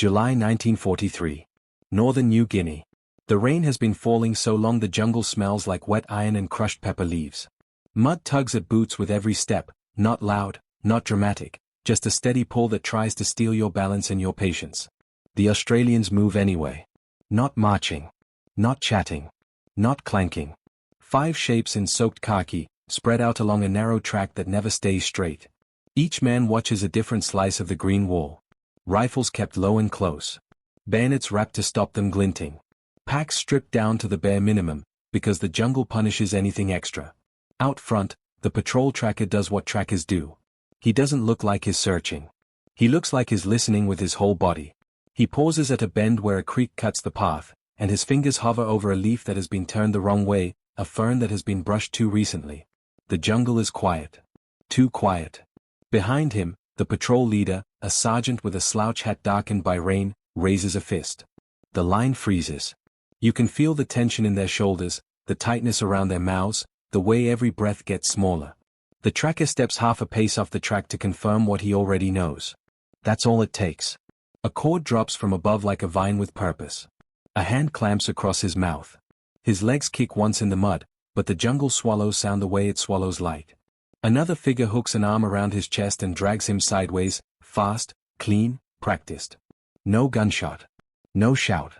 July 1943. Northern New Guinea. The rain has been falling so long the jungle smells like wet iron and crushed pepper leaves. Mud tugs at boots with every step, not loud, not dramatic, just a steady pull that tries to steal your balance and your patience. The Australians move anyway. Not marching. Not chatting. Not clanking. 5 shapes in soaked khaki, spread out along a narrow track that never stays straight. Each man watches a different slice of the green wall. Rifles kept low and close. Bayonets wrapped to stop them glinting. Packs stripped down to the bare minimum, because the jungle punishes anything extra. Out front, the patrol tracker does what trackers do. He doesn't look like he's searching. He looks like he's listening with his whole body. He pauses at a bend where a creek cuts the path, and his fingers hover over a leaf that has been turned the wrong way, a fern that has been brushed too recently. The jungle is quiet. Too quiet. Behind him, the patrol leader, a sergeant with a slouch hat darkened by rain, raises a fist. The line freezes. You can feel the tension in their shoulders, the tightness around their mouths, the way every breath gets smaller. The tracker steps half a pace off the track to confirm what he already knows. That's all it takes. A cord drops from above like a vine with purpose. A hand clamps across his mouth. His legs kick once in the mud, but the jungle swallows sound the way it swallows light. Another figure hooks an arm around his chest and drags him sideways, fast, clean, practiced. No gunshot. No shout.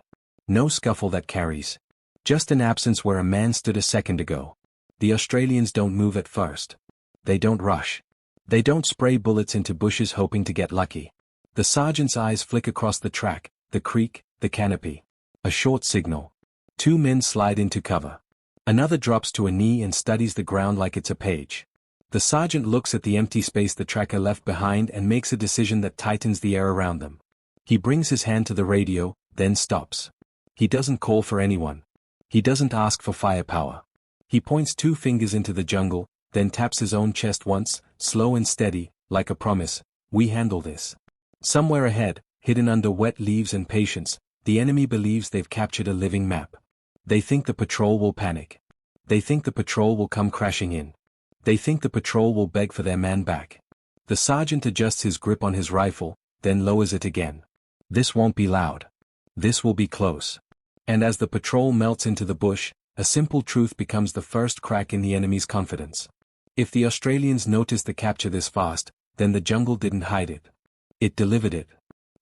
No scuffle that carries. Just an absence where a man stood a second ago. The Australians don't move at first. They don't rush. They don't spray bullets into bushes hoping to get lucky. The sergeant's eyes flick across the track, the creek, the canopy. A short signal. 2 men slide into cover. Another drops to a knee and studies the ground like it's a page. The sergeant looks at the empty space the tracker left behind and makes a decision that tightens the air around them. He brings his hand to the radio, then stops. He doesn't call for anyone. He doesn't ask for firepower. He points 2 fingers into the jungle, then taps his own chest once, slow and steady, like a promise. We handle this. Somewhere ahead, hidden under wet leaves and patience, the enemy believes they've captured a living map. They think the patrol will panic. They think the patrol will come crashing in. They think the patrol will beg for their man back. The sergeant adjusts his grip on his rifle, then lowers it again. This won't be loud. This will be close. And as the patrol melts into the bush, a simple truth becomes the first crack in the enemy's confidence. If the Australians noticed the capture this fast, then the jungle didn't hide it. It delivered it.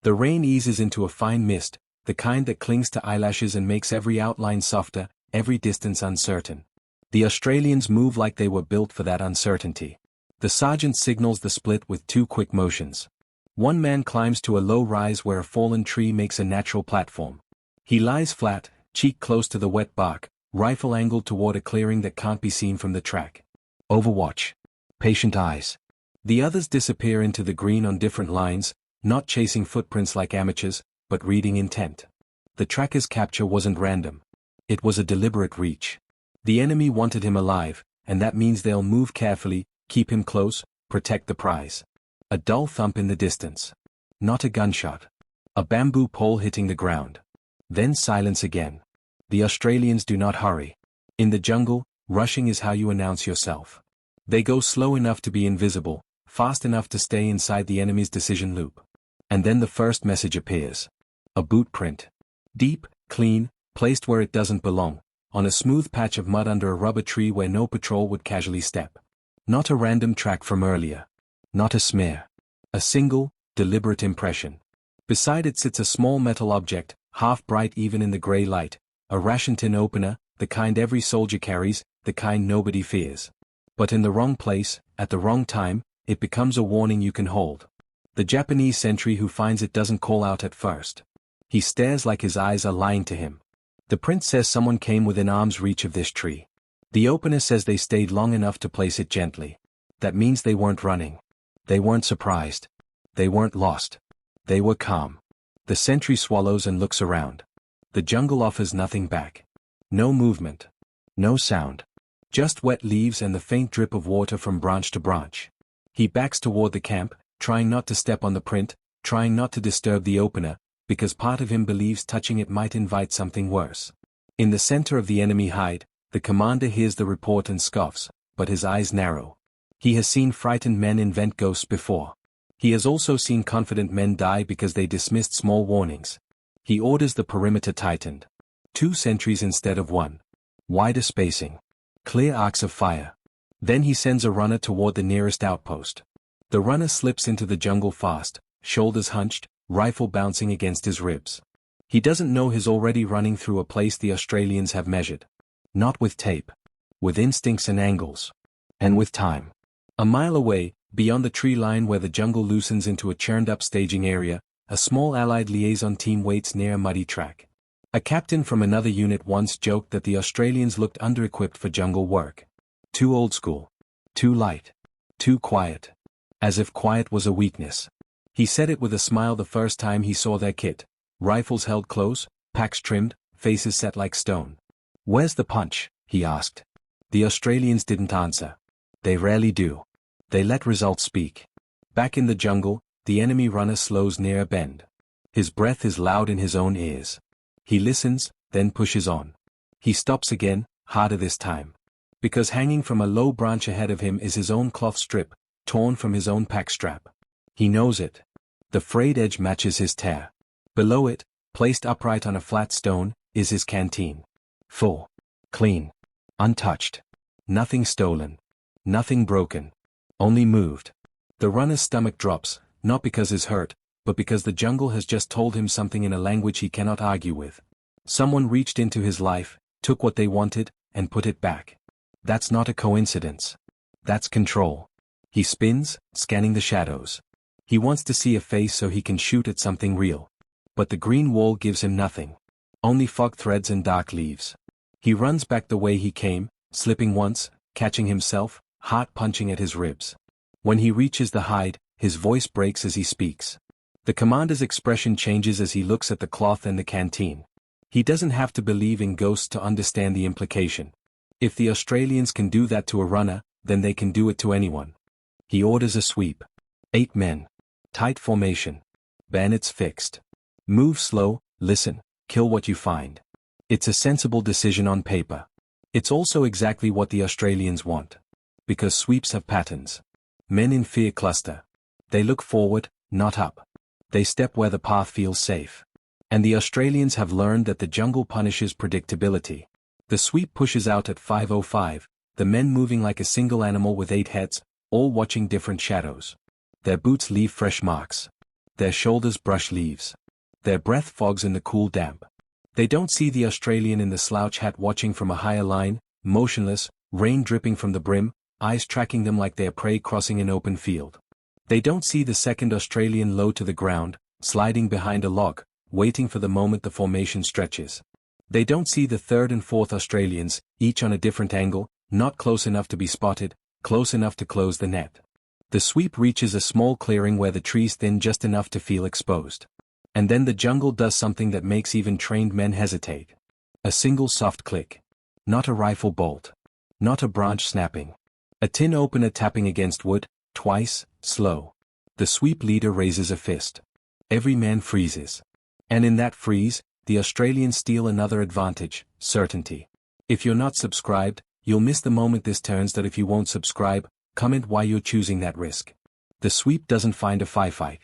The rain eases into a fine mist, the kind that clings to eyelashes and makes every outline softer, every distance uncertain. The Australians move like they were built for that uncertainty. The sergeant signals the split with 2 quick motions. One man climbs to a low rise where a fallen tree makes a natural platform. He lies flat, cheek close to the wet bark, rifle angled toward a clearing that can't be seen from the track. Overwatch. Patient eyes. The others disappear into the green on different lines, not chasing footprints like amateurs, but reading intent. The tracker's capture wasn't random. It was a deliberate reach. The enemy wanted him alive, and that means they'll move carefully, keep him close, protect the prize. A dull thump in the distance. Not a gunshot. A bamboo pole hitting the ground. Then silence again. The Australians do not hurry. In the jungle, rushing is how you announce yourself. They go slow enough to be invisible, fast enough to stay inside the enemy's decision loop. And then the first message appears. A boot print. Deep, clean, placed where it doesn't belong, on a smooth patch of mud under a rubber tree where no patrol would casually step. Not a random track from earlier. Not a smear. A single, deliberate impression. Beside it sits a small metal object, half bright even in the grey light, a ration tin opener, the kind every soldier carries, the kind nobody fears. But in the wrong place, at the wrong time, it becomes a warning you can hold. The Japanese sentry who finds it doesn't call out at first. He stares like his eyes are lying to him. The print says someone came within arm's reach of this tree. The opener says they stayed long enough to place it gently. That means they weren't running. They weren't surprised. They weren't lost. They were calm. The sentry swallows and looks around. The jungle offers nothing back. No movement. No sound. Just wet leaves and the faint drip of water from branch to branch. He backs toward the camp, trying not to step on the print, trying not to disturb the opener, because part of him believes touching it might invite something worse. In the center of the enemy hide, the commander hears the report and scoffs, but his eyes narrow. He has seen frightened men invent ghosts before. He has also seen confident men die because they dismissed small warnings. He orders the perimeter tightened. 2 sentries instead of 1. Wider spacing. Clear arcs of fire. Then he sends a runner toward the nearest outpost. The runner slips into the jungle fast, shoulders hunched, rifle bouncing against his ribs. He doesn't know he's already running through a place the Australians have measured. Not with tape. With instincts and angles. And with time. A mile away, beyond the tree line where the jungle loosens into a churned-up staging area, a small Allied liaison team waits near a muddy track. A captain from another unit once joked that the Australians looked under-equipped for jungle work. Too old school. Too light. Too quiet. As if quiet was a weakness. He said it with a smile the first time he saw their kit. Rifles held close, packs trimmed, faces set like stone. "Where's the punch?" he asked. The Australians didn't answer. They rarely do. They let results speak. Back in the jungle, the enemy runner slows near a bend. His breath is loud in his own ears. He listens, then pushes on. He stops again, harder this time. Because hanging from a low branch ahead of him is his own cloth strip, torn from his own pack strap. He knows it. The frayed edge matches his tear. Below it, placed upright on a flat stone, is his canteen. Full. Clean. Untouched. Nothing stolen. Nothing broken. Only moved. The runner's stomach drops, not because he's hurt, but because the jungle has just told him something in a language he cannot argue with. Someone reached into his life, took what they wanted, and put it back. That's not a coincidence. That's control. He spins, scanning the shadows. He wants to see a face so he can shoot at something real. But the green wall gives him nothing. Only fog threads and dark leaves. He runs back the way he came, slipping once, catching himself, heart punching at his ribs. When he reaches the hide, his voice breaks as he speaks. The commander's expression changes as he looks at the cloth and the canteen. He doesn't have to believe in ghosts to understand the implication. If the Australians can do that to a runner, then they can do it to anyone. He orders a sweep. 8 men. Tight formation. Bayonets fixed. Move slow, listen, kill what you find. It's a sensible decision on paper. It's also exactly what the Australians want. Because sweeps have patterns. Men in fear cluster. They look forward, not up. They step where the path feels safe. And the Australians have learned that the jungle punishes predictability. The sweep pushes out at 5:05, the men moving like a single animal with 8 heads, all watching different shadows. Their boots leave fresh marks. Their shoulders brush leaves. Their breath fogs in the cool damp. They don't see the Australian in the slouch hat watching from a higher line, motionless, rain dripping from the brim, eyes tracking them like their prey crossing an open field. They don't see the second Australian low to the ground, sliding behind a log, waiting for the moment the formation stretches. They don't see the third and fourth Australians, each on a different angle, not close enough to be spotted, close enough to close the net. The sweep reaches a small clearing where the trees thin just enough to feel exposed. And then the jungle does something that makes even trained men hesitate. A single soft click. Not a rifle bolt. Not a branch snapping. A tin opener tapping against wood, twice, slow. The sweep leader raises a fist. Every man freezes. And in that freeze, the Australians steal another advantage, certainty. If you're not subscribed, you'll miss the moment this turns that if you won't subscribe, comment why you're choosing that risk. The sweep doesn't find a firefight.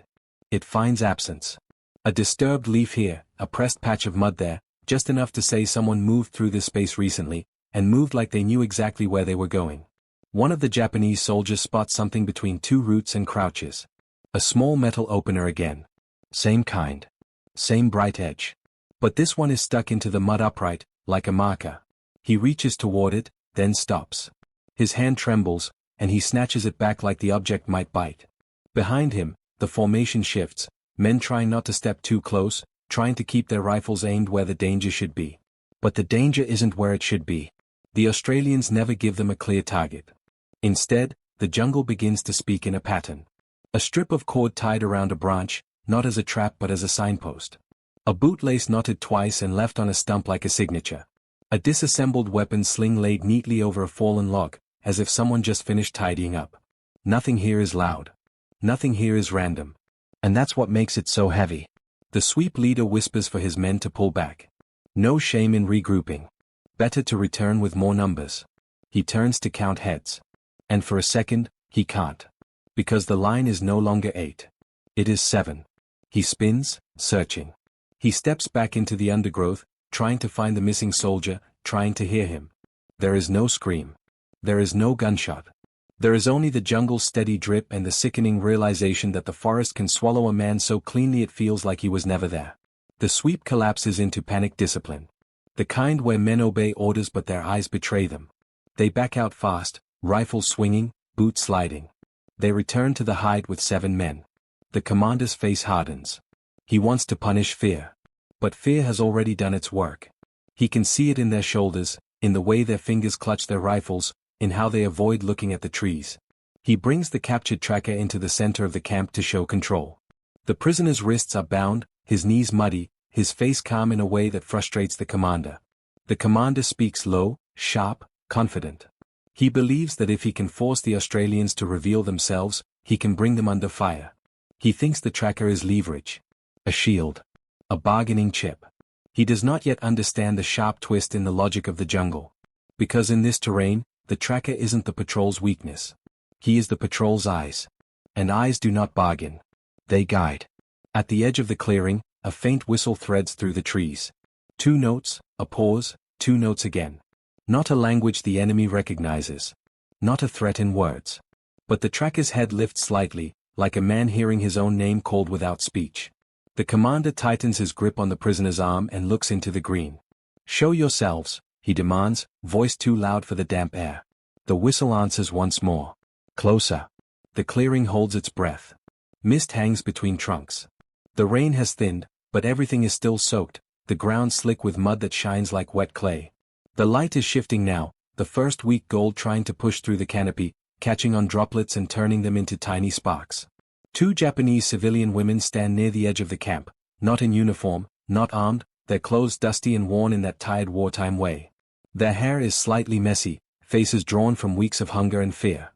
It finds absence. A disturbed leaf here, a pressed patch of mud there, just enough to say someone moved through this space recently, and moved like they knew exactly where they were going. One of the Japanese soldiers spots something between 2 roots and crouches. A small metal opener again. Same kind. Same bright edge. But this one is stuck into the mud upright, like a marker. He reaches toward it, then stops. His hand trembles, and he snatches it back like the object might bite. Behind him, the formation shifts, men trying not to step too close, trying to keep their rifles aimed where the danger should be. But the danger isn't where it should be. The Australians never give them a clear target. Instead, the jungle begins to speak in a pattern. A strip of cord tied around a branch, not as a trap but as a signpost. A bootlace knotted twice and left on a stump like a signature. A disassembled weapon sling laid neatly over a fallen log, as if someone just finished tidying up. Nothing here is loud. Nothing here is random. And that's what makes it so heavy. The sweep leader whispers for his men to pull back. No shame in regrouping. Better to return with more numbers. He turns to count heads. And for a second, he can't. Because the line is no longer 8. It is 7. He spins, searching. He steps back into the undergrowth, trying to find the missing soldier, trying to hear him. There is no scream. There is no gunshot. There is only the jungle's steady drip and the sickening realization that the forest can swallow a man so cleanly it feels like he was never there. The sweep collapses into panic discipline. The kind where men obey orders but their eyes betray them. They back out fast, rifles swinging, boots sliding. They return to the hide with 7 men. The commander's face hardens. He wants to punish fear. But fear has already done its work. He can see it in their shoulders, in the way their fingers clutch their rifles, in how they avoid looking at the trees. He brings the captured tracker into the center of the camp to show control. The prisoner's wrists are bound, his knees muddy, his face calm in a way that frustrates the commander. The commander speaks low, sharp, confident. He believes that if he can force the Australians to reveal themselves, he can bring them under fire. He thinks the tracker is leverage. A shield. A bargaining chip. He does not yet understand the sharp twist in the logic of the jungle. Because in this terrain, the tracker isn't the patrol's weakness. He is the patrol's eyes. And eyes do not bargain. They guide. At the edge of the clearing, a faint whistle threads through the trees. 2 notes, a pause, 2 notes again. Not a language the enemy recognizes. Not a threat in words. But the tracker's head lifts slightly, like a man hearing his own name called without speech. The commander tightens his grip on the prisoner's arm and looks into the green. Show yourselves, he demands, voice too loud for the damp air. The whistle answers once more. Closer. The clearing holds its breath. Mist hangs between trunks. The rain has thinned, but everything is still soaked, the ground slick with mud that shines like wet clay. The light is shifting now, the first weak gold trying to push through the canopy, catching on droplets and turning them into tiny sparks. 2 Japanese civilian women stand near the edge of the camp, not in uniform, not armed, their clothes dusty and worn in that tired wartime way. Their hair is slightly messy, faces drawn from weeks of hunger and fear.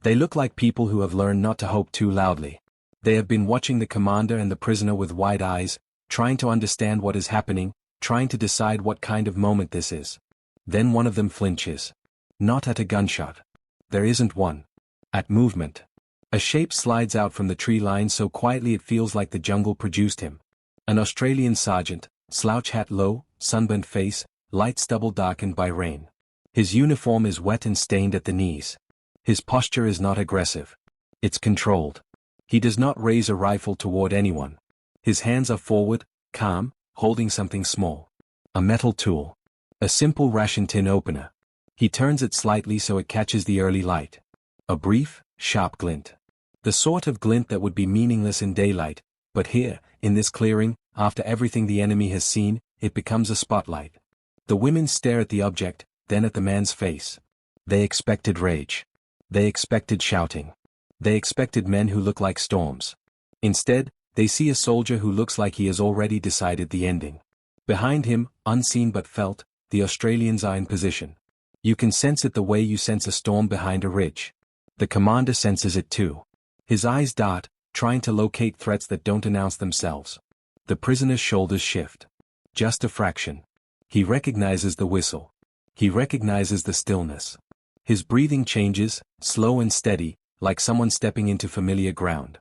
They look like people who have learned not to hope too loudly. They have been watching the commander and the prisoner with wide eyes, trying to understand what is happening, trying to decide what kind of moment this is. Then one of them flinches. Not at a gunshot. There isn't one. At movement. A shape slides out from the tree line so quietly it feels like the jungle produced him. An Australian sergeant, slouch hat low, sunburnt face, light stubble darkened by rain. His uniform is wet and stained at the knees. His posture is not aggressive. It's controlled. He does not raise a rifle toward anyone. His hands are forward, calm, holding something small. A metal tool. A simple ration tin opener. He turns it slightly so it catches the early light. A brief, sharp glint. The sort of glint that would be meaningless in daylight, but here, in this clearing, after everything the enemy has seen, it becomes a spotlight. The women stare at the object, then at the man's face. They expected rage. They expected shouting. They expected men who look like storms. Instead, they see a soldier who looks like he has already decided the ending. Behind him, unseen but felt, the Australians are in position. You can sense it the way you sense a storm behind a ridge. The commander senses it too. His eyes dart, trying to locate threats that don't announce themselves. The prisoner's shoulders shift. Just a fraction. He recognizes the whistle. He recognizes the stillness. His breathing changes, slow and steady, like someone stepping into familiar ground.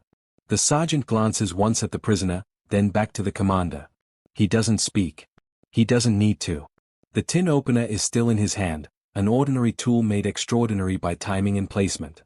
The sergeant glances once at the prisoner, then back to the commander. He doesn't speak. He doesn't need to. The tin opener is still in his hand, an ordinary tool made extraordinary by timing and placement.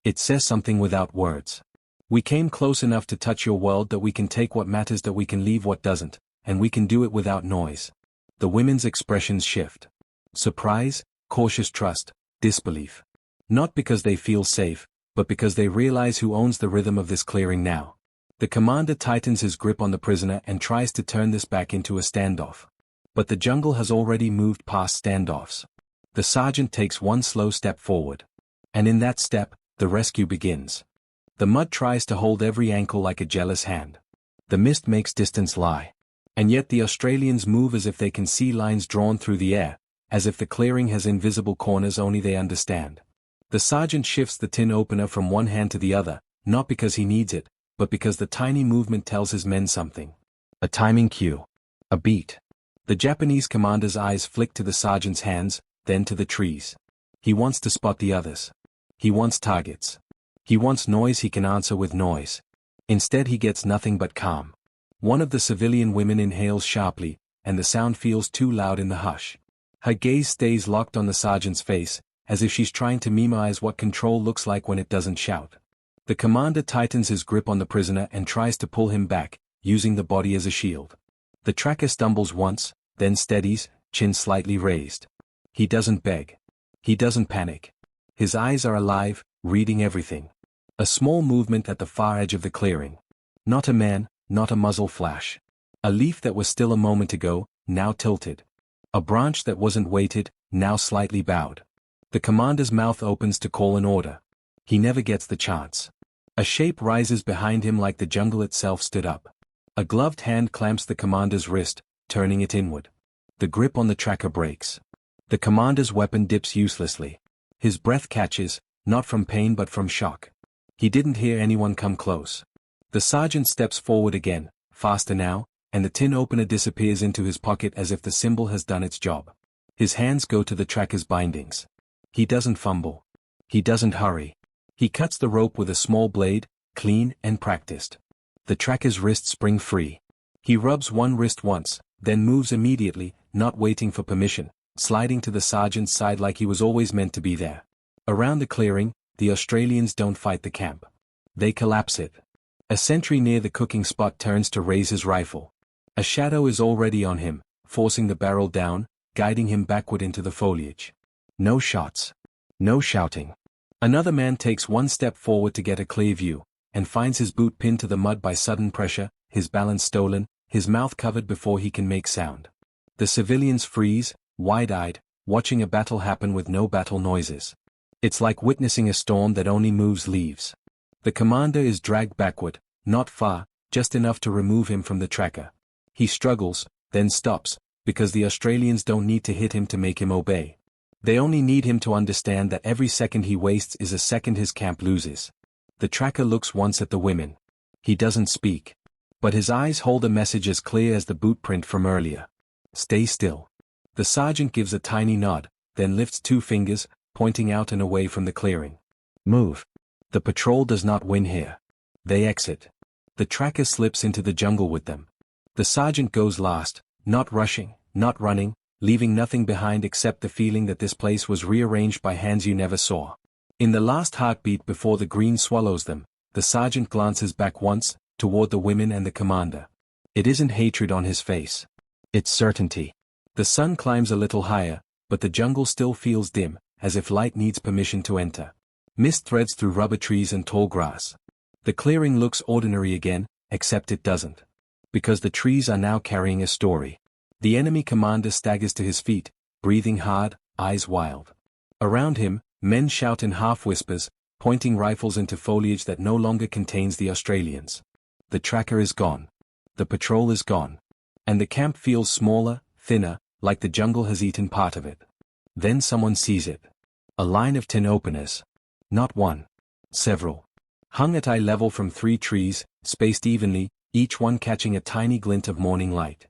It says something without words. We came close enough to touch your world that we can take what matters, that we can leave what doesn't, and we can do it without noise. The women's expressions shift. Surprise, cautious trust, disbelief. Not because they feel safe, but because they realize who owns the rhythm of this clearing now. The commander tightens his grip on the prisoner and tries to turn this back into a standoff. But the jungle has already moved past standoffs. The sergeant takes one slow step forward. And in that step, the rescue begins. The mud tries to hold every ankle like a jealous hand. The mist makes distance lie. And yet the Australians move as if they can see lines drawn through the air, as if the clearing has invisible corners only they understand. The sergeant shifts the tin opener from one hand to the other, not because he needs it, but because the tiny movement tells his men something. A timing cue. A beat. The Japanese commander's eyes flick to the sergeant's hands, then to the trees. He wants to spot the others. He wants targets. He wants noise he can answer with noise. Instead he gets nothing but calm. One of the civilian women inhales sharply, and the sound feels too loud in the hush. Her gaze stays locked on the sergeant's face, as if she's trying to memorize what control looks like when it doesn't shout. The commander tightens his grip on the prisoner and tries to pull him back, using the body as a shield. The tracker stumbles once, then steadies, chin slightly raised. He doesn't beg. He doesn't panic. His eyes are alive, reading everything. A small movement at the far edge of the clearing. Not a man, not a muzzle flash. A leaf that was still a moment ago, now tilted. A branch that wasn't weighted, now slightly bowed. The commander's mouth opens to call an order. He never gets the chance. A shape rises behind him like the jungle itself stood up. A gloved hand clamps the commander's wrist, turning it inward. The grip on the tracker breaks. The commander's weapon dips uselessly. His breath catches, not from pain but from shock. He didn't hear anyone come close. The sergeant steps forward again, faster now, and the tin opener disappears into his pocket as if the symbol has done its job. His hands go to the tracker's bindings. He doesn't fumble. He doesn't hurry. He cuts the rope with a small blade, clean and practiced. The tracker's wrists spring free. He rubs one wrist once, then moves immediately, not waiting for permission, sliding to the sergeant's side like he was always meant to be there. Around the clearing, the Australians don't fight the camp. They collapse it. A sentry near the cooking spot turns to raise his rifle. A shadow is already on him, forcing the barrel down, guiding him backward into the foliage. No shots. No shouting. Another man takes one step forward to get a clear view, and finds his boot pinned to the mud by sudden pressure, his balance stolen, his mouth covered before he can make sound. The civilians freeze, wide-eyed, watching a battle happen with no battle noises. It's like witnessing a storm that only moves leaves. The commander is dragged backward, not far, just enough to remove him from the tracker. He struggles, then stops, because the Australians don't need to hit him to make him obey. They only need him to understand that every second he wastes is a second his camp loses. The tracker looks once at the women. He doesn't speak. But his eyes hold a message as clear as the boot print from earlier. Stay still. The sergeant gives a tiny nod, then lifts two fingers, pointing out and away from the clearing. Move. The patrol does not win here. They exit. The tracker slips into the jungle with them. The sergeant goes last, not rushing, not running, leaving nothing behind except the feeling that this place was rearranged by hands you never saw. In the last heartbeat before the green swallows them, the sergeant glances back once, toward the women and the commander. It isn't hatred on his face. It's certainty. The sun climbs a little higher, but the jungle still feels dim, as if light needs permission to enter. Mist threads through rubber trees and tall grass. The clearing looks ordinary again, except it doesn't. Because the trees are now carrying a story. The enemy commander staggers to his feet, breathing hard, eyes wild. Around him, men shout in half-whispers, pointing rifles into foliage that no longer contains the Australians. The tracker is gone. The patrol is gone. And the camp feels smaller, thinner, like the jungle has eaten part of it. Then someone sees it. A line of tin openers. Not one. Several. Hung at eye level from 3 trees, spaced evenly, each one catching a tiny glint of morning light.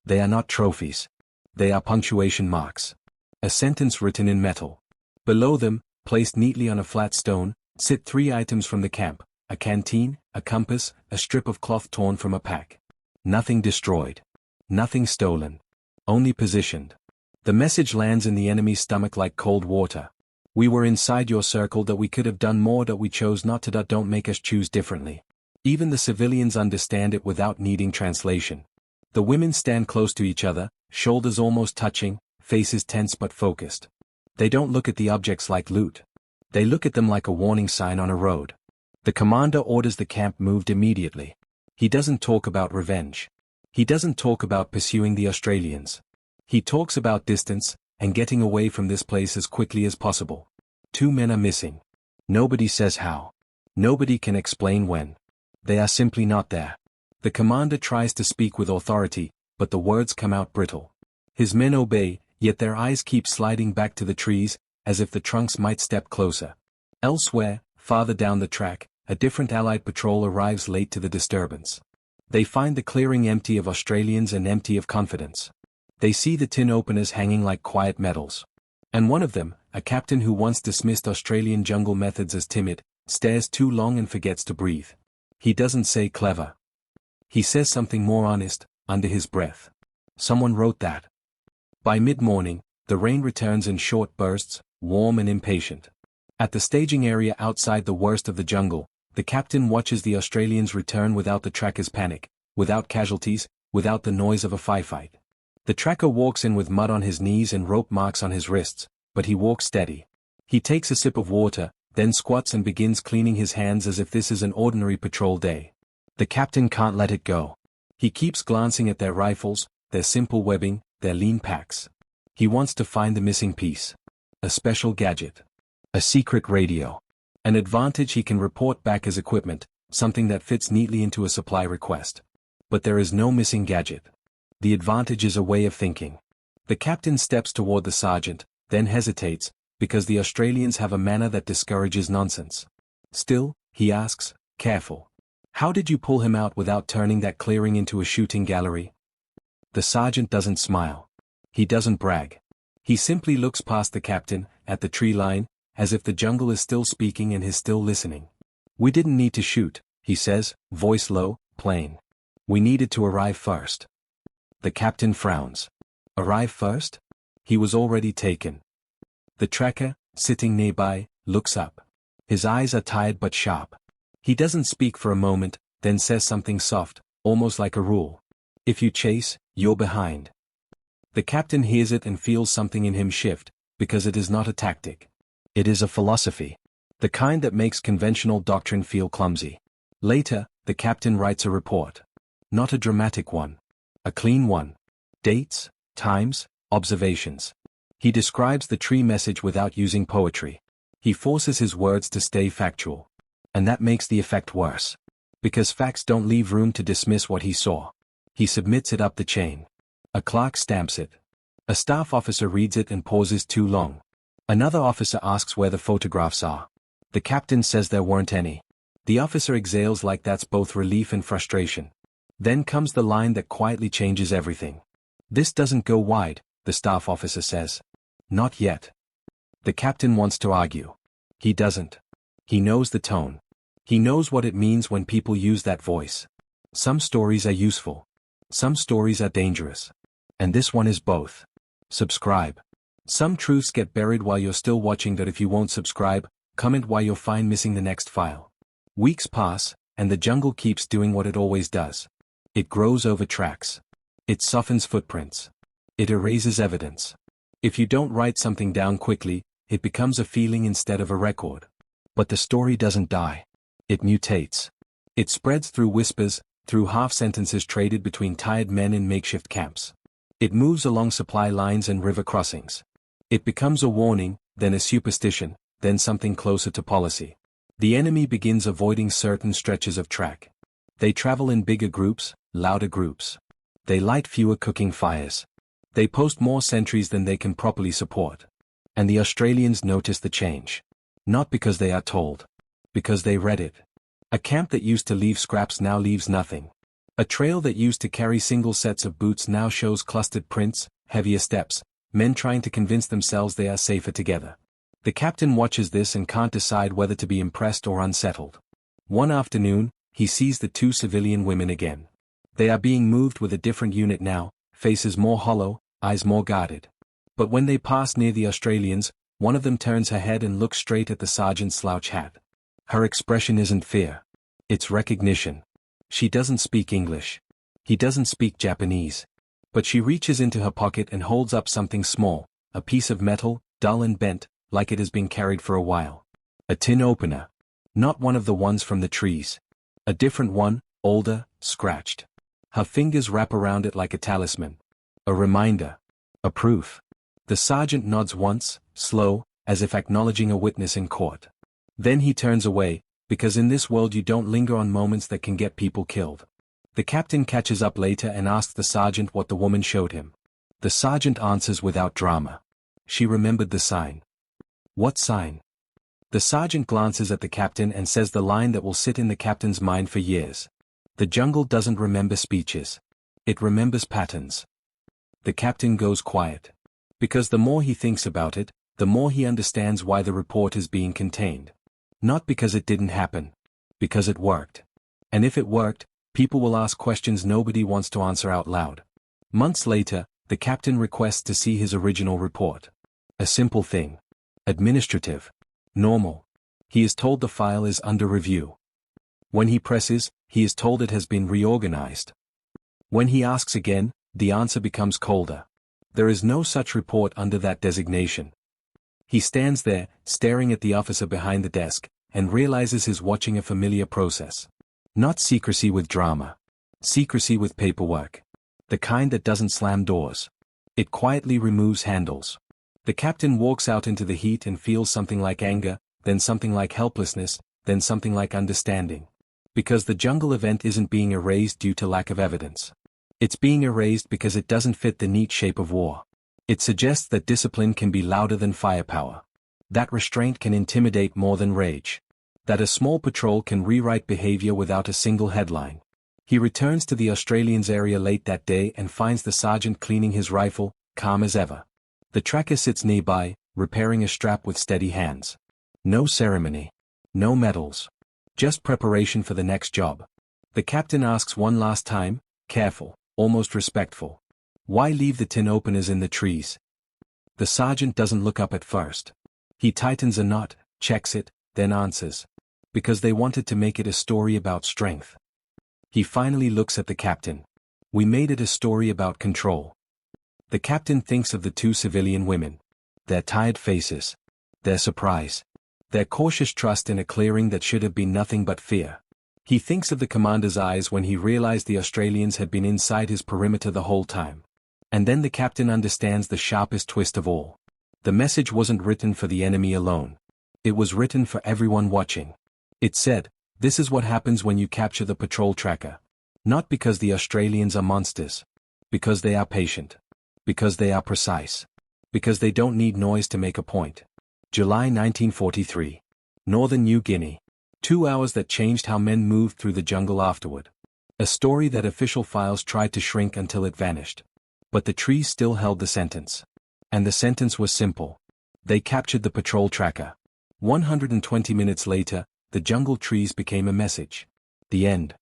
They are not trophies. They are punctuation marks. A sentence written in metal. Below them, placed neatly on a flat stone, sit 3 items from the camp: a canteen, a compass, a strip of cloth torn from a pack. Nothing destroyed. Nothing stolen. Only positioned. The message lands in the enemy's stomach like cold water. We were inside your circle, that we could have done more, that we chose not to. Don't make us choose differently. Even the civilians understand it without needing translation. The women stand close to each other, shoulders almost touching, faces tense but focused. They don't look at the objects like loot. They look at them like a warning sign on a road. The commander orders the camp moved immediately. He doesn't talk about revenge. He doesn't talk about pursuing the Australians. He talks about distance, and getting away from this place as quickly as possible. 2 men are missing. Nobody says how. Nobody can explain when. They are simply not there. The commander tries to speak with authority, but the words come out brittle. His men obey, yet their eyes keep sliding back to the trees, as if the trunks might step closer. Elsewhere, farther down the track, a different Allied patrol arrives late to the disturbance. They find the clearing empty of Australians and empty of confidence. They see the tin openers hanging like quiet medals. And one of them, a captain who once dismissed Australian jungle methods as timid, stares too long and forgets to breathe. He doesn't say clever. He says something more honest, under his breath. Someone wrote that. By mid-morning, the rain returns in short bursts, warm and impatient. At the staging area outside the worst of the jungle, the captain watches the Australians return without the tracker's panic, without casualties, without the noise of a firefight. The tracker walks in with mud on his knees and rope marks on his wrists, but he walks steady. He takes a sip of water, then squats and begins cleaning his hands as if this is an ordinary patrol day. The captain can't let it go. He keeps glancing at their rifles, their simple webbing, their lean packs. He wants to find the missing piece. A special gadget. A secret radio. An advantage he can report back as equipment, something that fits neatly into a supply request. But there is no missing gadget. The advantage is a way of thinking. The captain steps toward the sergeant, then hesitates, because the Australians have a manner that discourages nonsense. Still, he asks, careful. How did you pull him out without turning that clearing into a shooting gallery? The sergeant doesn't smile. He doesn't brag. He simply looks past the captain, at the tree line, as if the jungle is still speaking and he's still listening. We didn't need to shoot, he says, voice low, plain. We needed to arrive first. The captain frowns. Arrive first? He was already taken. The tracker, sitting nearby, looks up. His eyes are tired but sharp. He doesn't speak for a moment, then says something soft, almost like a rule. If you chase, you're behind. The captain hears it and feels something in him shift, because it is not a tactic. It is a philosophy. The kind that makes conventional doctrine feel clumsy. Later, the captain writes a report. Not a dramatic one. A clean one. Dates, times, observations. He describes the tree message without using poetry. He forces his words to stay factual. And that makes the effect worse. Because facts don't leave room to dismiss what he saw. He submits it up the chain. A clerk stamps it. A staff officer reads it and pauses too long. Another officer asks where the photographs are. The captain says there weren't any. The officer exhales like that's both relief and frustration. Then comes the line that quietly changes everything. This doesn't go wide, the staff officer says. Not yet. The captain wants to argue. He doesn't. He knows the tone. He knows what it means when people use that voice. Some stories are useful. Some stories are dangerous. And this one is both. Subscribe. Some truths get buried while you're still watching, that if you won't subscribe, comment why you'll find missing the next file. Weeks pass, and the jungle keeps doing what it always does. It grows over tracks. It softens footprints. It erases evidence. If you don't write something down quickly, it becomes a feeling instead of a record. But the story doesn't die. It mutates. It spreads through whispers, through half-sentences traded between tired men in makeshift camps. It moves along supply lines and river crossings. It becomes a warning, then a superstition, then something closer to policy. The enemy begins avoiding certain stretches of track. They travel in bigger groups, louder groups. They light fewer cooking fires. They post more sentries than they can properly support. And the Australians notice the change. Not because they are told. Because they read it. A camp that used to leave scraps now leaves nothing. A trail that used to carry single sets of boots now shows clustered prints, heavier steps, men trying to convince themselves they are safer together. The captain watches this and can't decide whether to be impressed or unsettled. One afternoon, he sees the two civilian women again. They are being moved with a different unit now, faces more hollow, eyes more guarded. But when they pass near the Australians, one of them turns her head and looks straight at the sergeant's slouch hat. Her expression isn't fear. It's recognition. She doesn't speak English. He doesn't speak Japanese. But she reaches into her pocket and holds up something small, a piece of metal, dull and bent, like it has been carried for a while. A tin opener. Not one of the ones from the trees. A different one, older, scratched. Her fingers wrap around it like a talisman. A reminder. A proof. The sergeant nods once, slow, as if acknowledging a witness in court. Then he turns away, because in this world you don't linger on moments that can get people killed. The captain catches up later and asks the sergeant what the woman showed him. The sergeant answers without drama. She remembered the sign. What sign? The sergeant glances at the captain and says the line that will sit in the captain's mind for years. The jungle doesn't remember speeches. It remembers patterns. The captain goes quiet. Because the more he thinks about it, the more he understands why the report is being contained. Not because it didn't happen. Because it worked. And if it worked, people will ask questions nobody wants to answer out loud. Months later, the captain requests to see his original report. A simple thing. Administrative. Normal. He is told the file is under review. When he presses, he is told it has been reorganized. When he asks again, the answer becomes colder. There is no such report under that designation. He stands there, staring at the officer behind the desk, and realizes he's watching a familiar process. Not secrecy with drama. Secrecy with paperwork. The kind that doesn't slam doors. It quietly removes handles. The captain walks out into the heat and feels something like anger, then something like helplessness, then something like understanding. Because the jungle event isn't being erased due to lack of evidence. It's being erased because it doesn't fit the neat shape of war. It suggests that discipline can be louder than firepower. That restraint can intimidate more than rage. That a small patrol can rewrite behavior without a single headline. He returns to the Australians' area late that day and finds the sergeant cleaning his rifle, calm as ever. The tracker sits nearby, repairing a strap with steady hands. No ceremony. No medals. Just preparation for the next job. The captain asks one last time, careful, almost respectful. Why leave the tin openers in the trees? The sergeant doesn't look up at first. He tightens a knot, checks it, then answers. Because they wanted to make it a story about strength. He finally looks at the captain. We made it a story about control. The captain thinks of the two civilian women. Their tired faces. Their surprise. Their cautious trust in a clearing that should have been nothing but fear. He thinks of the commander's eyes when he realized the Australians had been inside his perimeter the whole time. And then the captain understands the sharpest twist of all. The message wasn't written for the enemy alone. It was written for everyone watching. It said, this is what happens when you capture the patrol tracker. Not because the Australians are monsters. Because they are patient. Because they are precise. Because they don't need noise to make a point. July 1943. Northern New Guinea. 2 hours that changed how men moved through the jungle afterward. A story that official files tried to shrink until it vanished. But the trees still held the sentence. And the sentence was simple. They captured the patrol tracker. 120 minutes later, the jungle trees became a message. The end.